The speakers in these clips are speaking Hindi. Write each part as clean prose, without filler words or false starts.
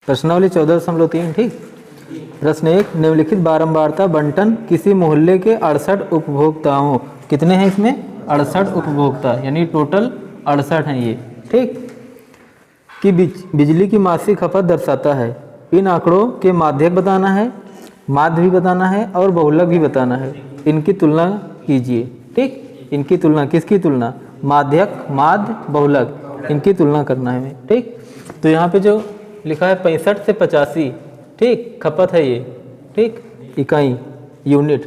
प्रश्नावली 14.3। ठीक। प्रश्न 1, निम्नलिखित बारंबारता बंटन किसी मोहल्ले के 68 उपभोक्ताओं, कितने हैं इसमें 68 उपभोक्ता, यानी टोटल 68 हैं ये। ठीक। कि बिजली की मासिक खपत दर्शाता है। इन आंकड़ों के माध्यक बताना है, माध्य भी बताना है और बहुलक भी बताना है। इनकी तुलना कीजिए। ठीक। इनकी तुलना, किसकी तुलना, माध्यक, माध्य, बहुलक, इनकी तुलना करना है हमें। ठीक। तो यहाँ पे जो लिखा है 65 से 85, ठीक, खपत है ये। ठीक, इकाई, यूनिट।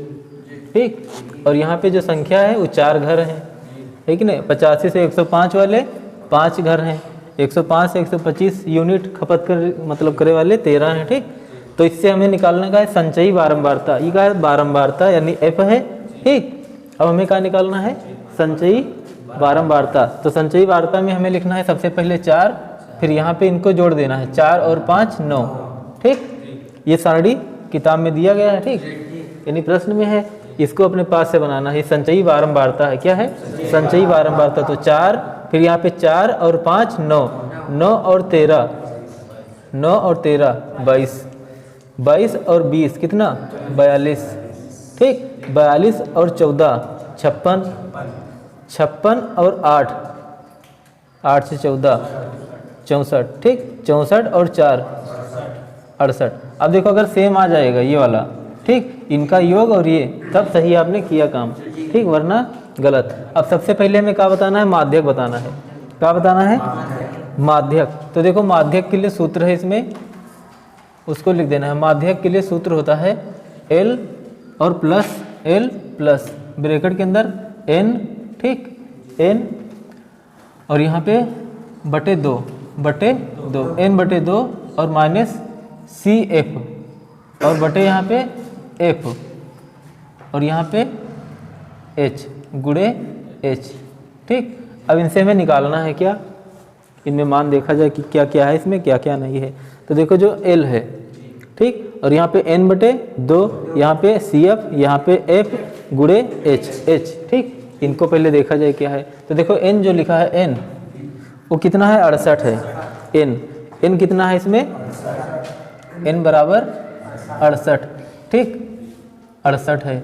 ठीक। और यहाँ पे जो संख्या है वो 4 घर हैं, ठीक ना। 85 से 105 वाले 5 घर हैं, 105 से 125 यूनिट खपत कर मतलब करे वाले 13 हैं। ठीक। तो इससे हमें निकालने का है संचयी बारंबारता। ये का है बारंबारता यानी एफ है। ठीक। अब हमें क्या निकालना है, संचयी बारंबारता। तो संचयी बारंबारता में हमें लिखना है सबसे पहले 4, फिर यहाँ पे इनको जोड़ देना है 4 और 5 9। ठीक। ये सारणी किताब में दिया गया है। ठीक, यानी प्रश्न में है, इसको अपने पास से बनाना है। संचयी बारंबारता है, क्या है, संचयी बारंबारता। तो 4, फिर यहाँ पे 4 और 5 9, 9 और 13, 9 और 13 22, 22 और 20 कितना 42। ठीक। 42 और 14 56, 56 और 8, 8 से 14 64। ठीक। 64 और 4 68। अब देखो अगर सेम आ जाएगा ये वाला, ठीक, इनका योग और ये, तब सही आपने किया काम। ठीक, वरना गलत। अब सबसे पहले हमें क्या बताना है, माध्यक बताना है। क्या बताना है, माध्यक। तो देखो माध्यक के लिए सूत्र है इसमें, उसको लिख देना है। माध्यक के लिए सूत्र होता है L और प्लस L प्लस ब्रैकेट के अंदर N। ठीक, N और यहाँ पे बटे 2 N बटे 2 और माइनस CF और बटे यहाँ पे F और यहाँ पे H गुणे H। ठीक। अब इनसे हमें निकालना है क्या, इनमें मान देखा जाए कि क्या क्या है इसमें, क्या क्या नहीं है। तो देखो जो L है, ठीक, और यहाँ पे N बटे 2, यहाँ पे CF, यहाँ पे F गुणे H। ठीक, इनको पहले देखा जाए क्या है। तो देखो N जो लिखा है N, वो कितना है 68 है। N कितना है इसमें, N बराबर 68। ठीक, 68 है।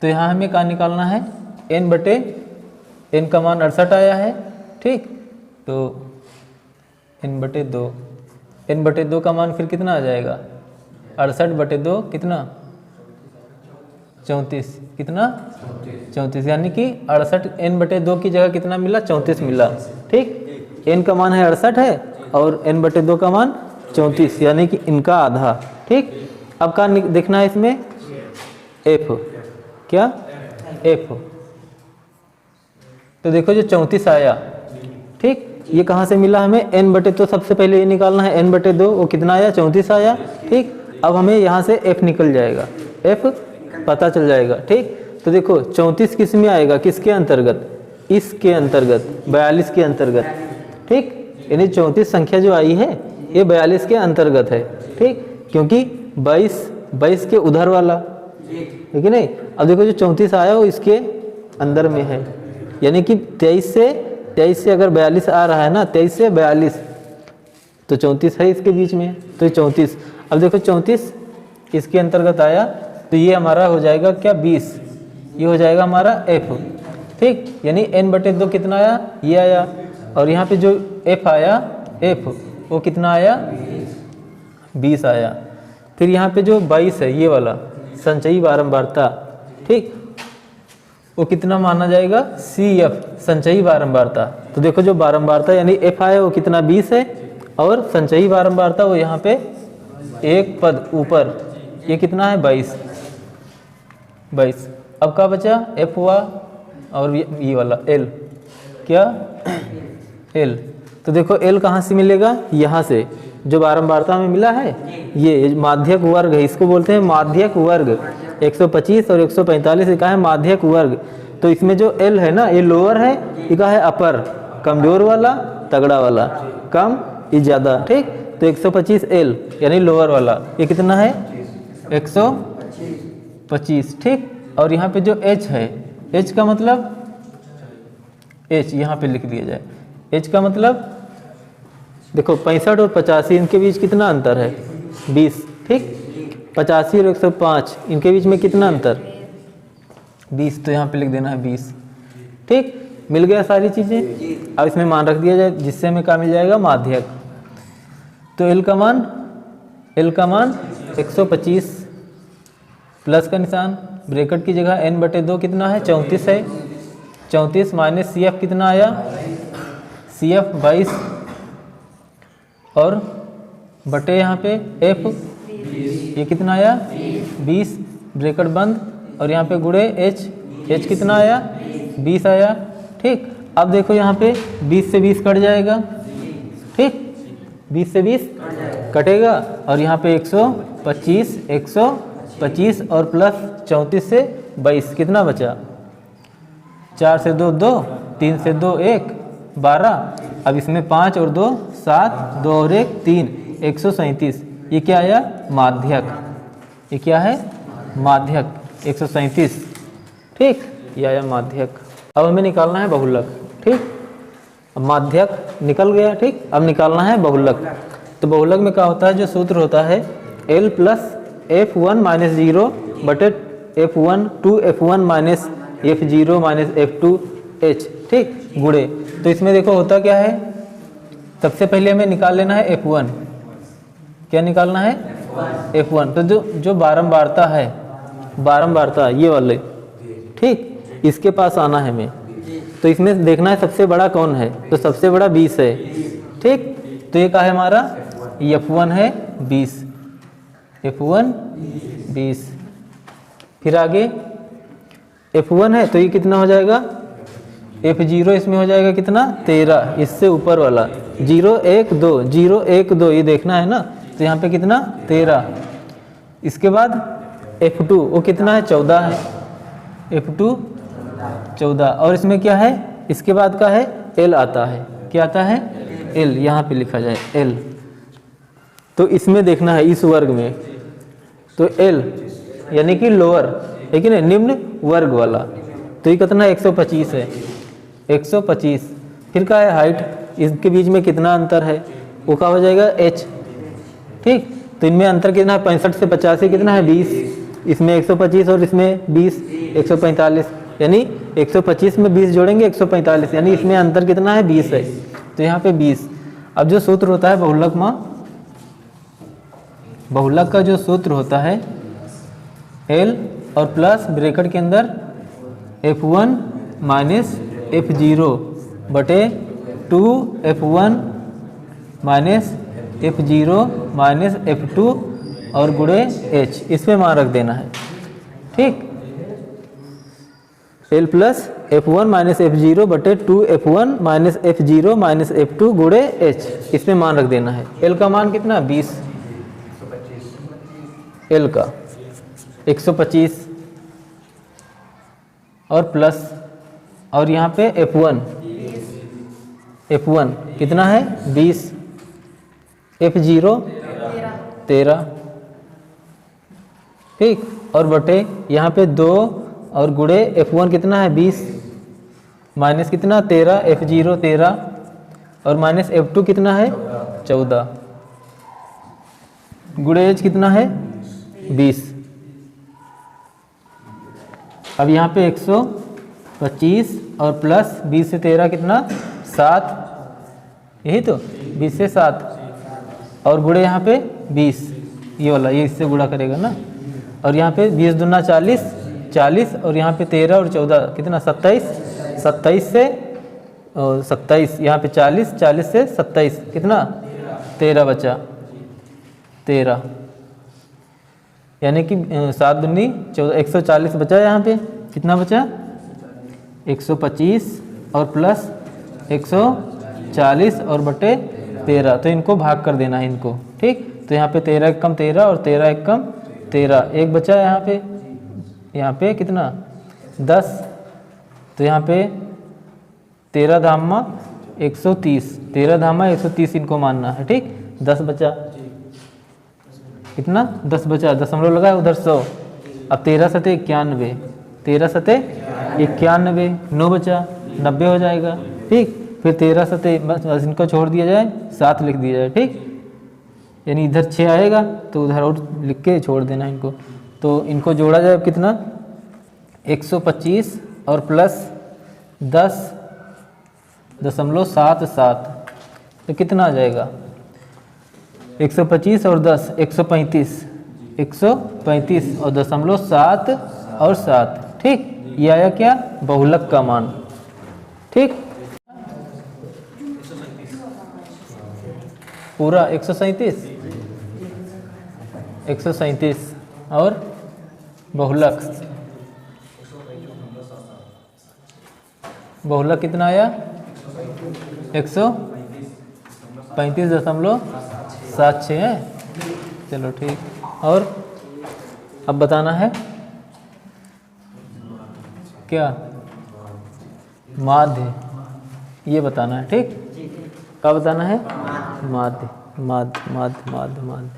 तो यहाँ हमें क्या निकालना है, N बटे N का मान 68 आया है। ठीक, तो N बटे 2 का मान फिर कितना आ जाएगा, 68 बटे 2 कितना 34, कितना 34, यानी कि 68 N बटे 2 की जगह कितना मिला, 34 मिला। ठीक, N का मान है 68 है और N बटे 2 का मान 34, यानी कि इनका आधा। ठीक। अब क्या देखना है इसमें, F, क्या F। तो देखो जो 34 आया, ठीक, ये कहाँ से मिला हमें, N बटे, तो सबसे पहले ये निकालना है N बटे 2, वो कितना आया 34 आया। ठीक। अब हमें यहाँ से F निकल जाएगा, F पता चल जाएगा। ठीक। तो देखो 34 किस में आएगा, किसके अंतर्गत, इसके अंतर्गत, 42 के अंतर्गत। ठीक, यानी 34 संख्या जो आई है ये 42 के अंतर्गत है। ठीक, क्योंकि 22 के उधर वाला, ठीक है नहीं। अब देखो जो 34 आया वो इसके अंदर में है, यानी कि 23 से अगर 42 आ रहा है ना, 23 से 42, तो 34 है इसके बीच में, तो 34। अब देखो 34 इसके अंतर्गत आया, तो ये हमारा हो जाएगा क्या 20, ये हो जाएगा हमारा F। ठीक, यानी N बटे 2 कितना आया, ये आया, और यहाँ पे जो F आया, F वो कितना आया 20 आया। फिर यहाँ पे जो 22 है ये वाला संचयी बारंबारता, ठीक, वो कितना माना जाएगा, CF संचयी बारंबारता। तो देखो जो बारंबारता यानी F आया वो कितना 20 है, और संचयी बारंबारता वो यहाँ पे एक पद ऊपर, ये कितना है 22। अब क्या बचा, F हुआ और ये वाला L, क्या L। तो देखो L कहाँ से मिलेगा, यहाँ से जो बारंबारता में मिला है, ये माध्यक वर्ग है, इसको बोलते हैं माध्यक वर्ग। 125 और 145 का है माध्यक वर्ग। तो इसमें जो L है ना, ये लोअर है, ये का है अपर, कमजोर वाला तगड़ा वाला, कम ये ज़्यादा। ठीक, तो 125 L यानी लोअर वाला, ये कितना है 125। ठीक, और यहाँ पे जो H है, H का मतलब, H यहाँ पे लिख दिया जाए, H का मतलब देखो 65 और 85 इनके बीच कितना अंतर है? 20। ठीक, 85 और 105 इनके बीच में कितना अंतर? 20। तो यहाँ पे लिख देना है 20। ठीक, मिल गया सारी चीज़ें। अब इसमें मान रख दिया जाए, जिससे हमें क्या मिल जाएगा? माध्यक। तो एल का मान 125 प्लस का निशान, ब्रैकेट की जगह n/2 कितना है? 34 है। 34 माइनस सी एफ कितना आया? सी एफ 22 और बटे यहाँ पे एफ ये कितना आया? 20 ब्रैकेट बंद, और यहाँ पे गुणे एच कितना आया? 20 आया। ठीक, अब देखो यहाँ पे 20 से 20 कट जाएगा। ठीक, 20 से 20 कटेगा, और यहाँ पे 125 और प्लस 34 से 22 कितना बचा? 4 से 2 2, 3 से 2 1, 12। अब इसमें 5 और 2 7, 2 और 1 3, 137। ये क्या आया? माध्यक। ये क्या है? माध्यक 137। ठीक, ये आया माध्यक। अब हमें निकालना है बहुलक। ठीक, अब माध्यक निकल गया। ठीक, अब निकालना है बहुलक। तो बहुलक में क्या होता है? जो सूत्र होता है L प्लस F1 माइनस 0 बटे F1 2F1 minus F0 minus F2H। ठीक, गुणे। तो इसमें देखो होता क्या है? सबसे पहले हमें निकाल लेना है F1। क्या निकालना है? F1। तो जो बारंबारता है, बारंबारता ये वाले, ठीक, इसके पास आना है हमें। तो इसमें देखना है सबसे बड़ा कौन है? तो सबसे बड़ा 20 है। ठीक, तो ये क्या है हमारा? F1 है 20। F1 20। फिर आगे F1 है तो ये कितना हो जाएगा? F0 इसमें हो जाएगा कितना? 13। इससे ऊपर वाला 0 1 2, 0 1 2 ये देखना है ना। तो यहाँ पे कितना? 13। इसके बाद F2 वो कितना है? 14 है। F2 14। और इसमें क्या है? इसके बाद का है L आता है। क्या आता है? L। यहाँ पे लिखा जाए L। तो इसमें देखना है इस वर्ग में, तो L यानी कि लोअर, लेकिन निम्न वर्ग वाला। तो ये कितना? 125 है। 125। फिर क्या है? हाइट। इसके बीच में कितना अंतर है? वो क्या हो जाएगा? H। ठीक, तो इनमें अंतर कितना है? 65 से 85 कितना है? 20। इसमें 125 और इसमें 20, 145। यानी 125 में 20 जोड़ेंगे 145, यानी इसमें अंतर कितना है? 20 है। तो यहाँ पे 20। अब जो सूत्र होता है बहुलक में, बहुलक का जो सूत्र होता है L और प्लस ब्रैकेट के अंदर F1 माइनस F0 बटे 2F1 minus F0 minus F2 और गुणे H। इसमें मान रख देना है। ठीक, L plus F1 minus F0 बटे 2F1 minus F0 minus F2 गुणे H। इसमें मान रख देना है। L का मान कितना? 20। L का 125 और प्लस, और यहाँ पे F1 कितना है? 20। F0 13। ठीक, और बटे यहाँ पे 2 और गुणे F1 कितना है? 20 माइनस कितना? 13। F0 13 और माइनस F2 कितना है? 14 गुणे H कितना है? 20। अब यहाँ पे 125 और प्लस 20 से 13 कितना? 7। यही तो 20 से 7 और गुणे यहाँ पे 20, ये वाला, ये इससे गुणा करेगा ना। और यहाँ पे 20 दूना 40, 40 और यहाँ पे 13 और 14 कितना? 27। 27 से 27, यहाँ पे 40, 40 से 27 कितना? 13 बचा। 13 यानी कि 7 दूनी 14, 140 बचा। यहाँ पे कितना बचा? 125 और प्लस 140 और बटे 13। तो इनको भाग कर देना है इनको। ठीक, तो यहाँ पे 13 एक कम 13 और 13 एक कम 13, एक बचा यहाँ पे कितना? 10। तो यहाँ पे 13 धामा 130, 13 धामा 130 इनको मानना है। ठीक, 10 बचा। कितना? 10 बचा। दशमलव लगा उधर 100। अब 13 सते 91, 13 सते 91, 9 बचा, 90 हो जाएगा। ठीक, फिर 13 सते बस इनको छोड़ दिया जाए, 7 लिख दिया जाए, ठीक। यानी इधर 6 आएगा तो उधर और लिख के छोड़ देना इनको। तो इनको जोड़ा जाए कितना, 125 और प्लस 10.77, तो कितना आ जाएगा, 125 और 10 135 और 0.7 और 7, ठीक। ये आया क्या, बहुलक का मान, ठीक। पूरा 137 और बहुलक कितना आया, 135.76 है। चलो ठीक। और अब बताना है क्या, माध्य, ये बताना है, ठीक। क्या बताना है, माध्य माध्य माध्य माध्य माध्य।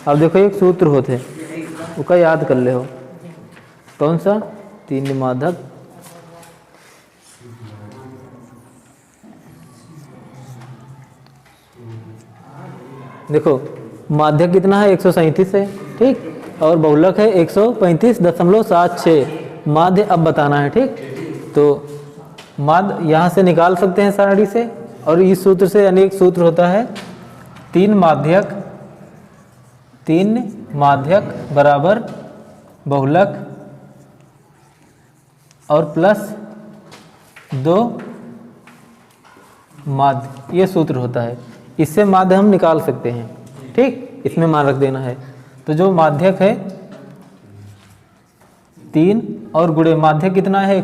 अब देखो एक सूत्र होते उसका याद कर ले हो, कौन सा, 3 निमाधक देखो, माध्यक कितना है, 137 है, ठीक। और बहुलक है 135.76। माध्य अब बताना है, ठीक। तो माध्य यहाँ से निकाल सकते हैं सारणी से, और इस सूत्र से अनेक सूत्र होता है। 3 माध्यक बराबर बहुलक और प्लस 2 माध्य, ये सूत्र होता है। इससे माध्य हम निकाल सकते हैं, ठीक। इसमें मान रख देना है। तो जो माध्यक है 3 और गुणे माध्यक कितना है,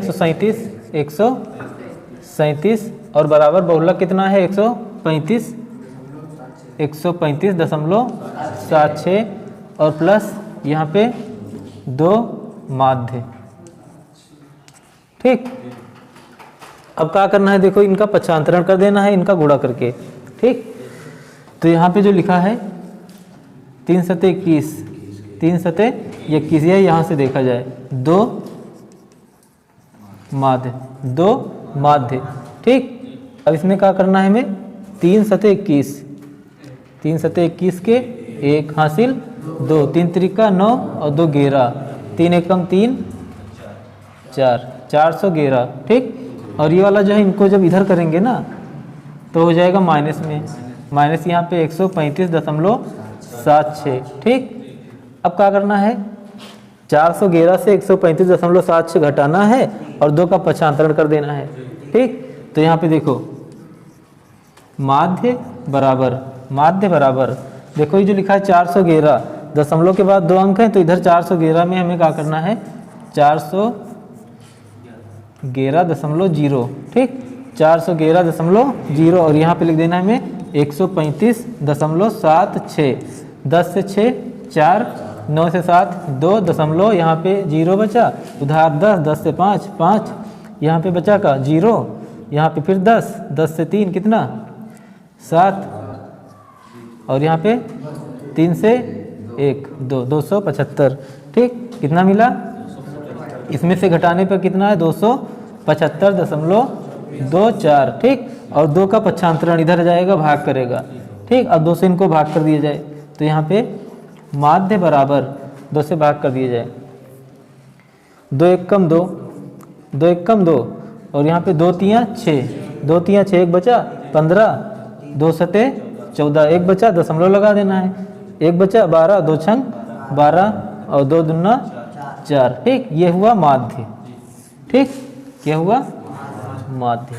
137 और बराबर बहुलक कितना है, 135.76 और प्लस यहाँ पे 2 माध्य, ठीक। अब क्या करना है, देखो इनका पक्षांतरण कर देना है, इनका गुणा करके, ठीक। तो यहाँ पे जो लिखा है 3 सते 21 है, यहाँ से देखा जाए 2 माध्य, ठीक। अब इसमें क्या करना है हमें, 3 सते 21 के 1 हासिल 2, 3 त्रिका 9 और 2 11, 3 एकम 3 4, 411, ठीक। और ये वाला जो है इनको जब इधर करेंगे ना तो हो जाएगा माइनस में, माइनस यहाँ पे 135.76, ठीक। अब क्या करना है, 411 से 135.76 घटाना है और 2 का पक्षांतरण कर देना है, ठीक। तो यहाँ पे देखो माध्य बराबर देखो ये जो लिखा है 411, दशमलव के बाद 2 अंक हैं, तो इधर 411 में हमें क्या करना है, 411.0, ठीक। 411.0 और यहाँ पे लिख देना है हमें 135.76, 10 से 6 4, 9 से 7 2 दशमलव, यहाँ पे 0 बचा, उधार 10 से 5, यहाँ पे बचा का 0, यहाँ पे फिर 10 से 3 कितना 7, और यहाँ पे 3 से 1 2, 275, ठीक। कितना मिला, इसमें से घटाने पर कितना है, 275.24, ठीक। और 2 का पक्षांतरण इधर जाएगा, भाग करेगा, ठीक। अब 2 से इनको भाग कर दिया जाए, तो यहाँ पे माध्य बराबर 2 से भाग कर दिया जाए, 2 एकम 2 और यहाँ पे 2 तियाँ 6, 2 तियाँ 6, 1 बचा 15, 2 सते 14, 1 बचा, दशमलव लगा देना है, 1 बचा 12, 2 छंग 12 और 2 दूना 4, ठीक। ये हुआ माध्य, ठीक। क्या हुआ, माध्य।